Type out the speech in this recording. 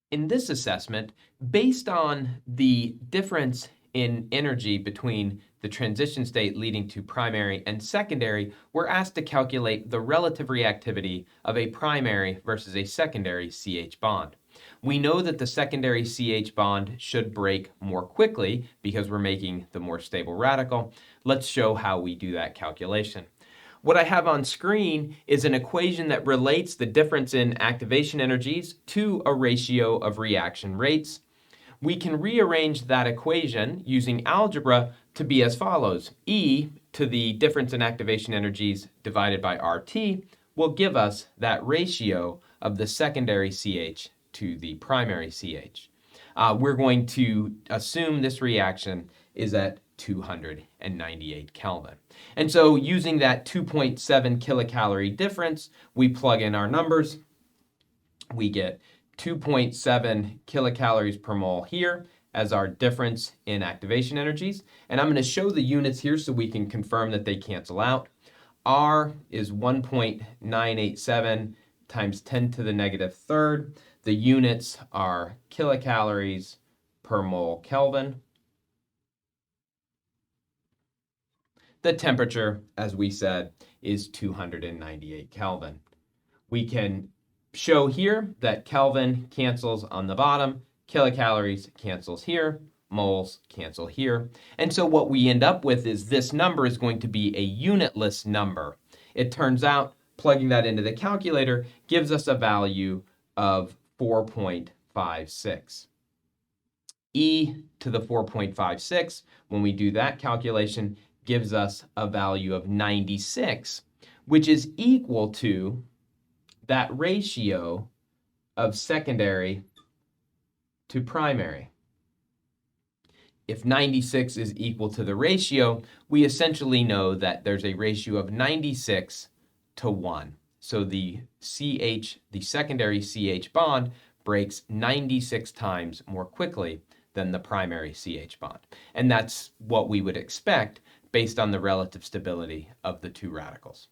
In this assessment, based on the difference in energy between the transition state leading to primary and secondary, we're asked to calculate the relative reactivity of a primary versus a secondary CH bond. We know that the secondary CH bond should break more quickly because we're making the more stable radical. Let's show how we do that calculation. What I have on screen is an equation that relates the difference in activation energies to a ratio of reaction rates. We can rearrange that equation using algebra to be as follows. E to the difference in activation energies divided by RT will give us that ratio of the secondary CH to the primary CH. We're going to assume this reaction is at 298 Kelvin. And so using that 2.7 kilocalorie difference, we plug in our numbers. We get 2.7 kilocalories per mole here as our difference in activation energies. And I'm going to show the units here so we can confirm that they cancel out. R is 1.987 times 10 to the negative third. The units are kilocalories per mole Kelvin. The temperature, as we said, is 298 Kelvin. We can show here that Kelvin cancels on the bottom, kilocalories cancels here, moles cancel here. And so what we end up with is this number is going to be a unitless number. It turns out plugging that into the calculator gives us a value of 4.56. E to the 4.56, when we do that calculation, gives us a value of 96, which is equal to that ratio of secondary to primary. If 96 is equal to the ratio, we essentially know that there's a ratio of 96 to 1. So the secondary CH bond breaks 96 times more quickly than the primary CH bond. And that's what we would expect based on the relative stability of the two radicals.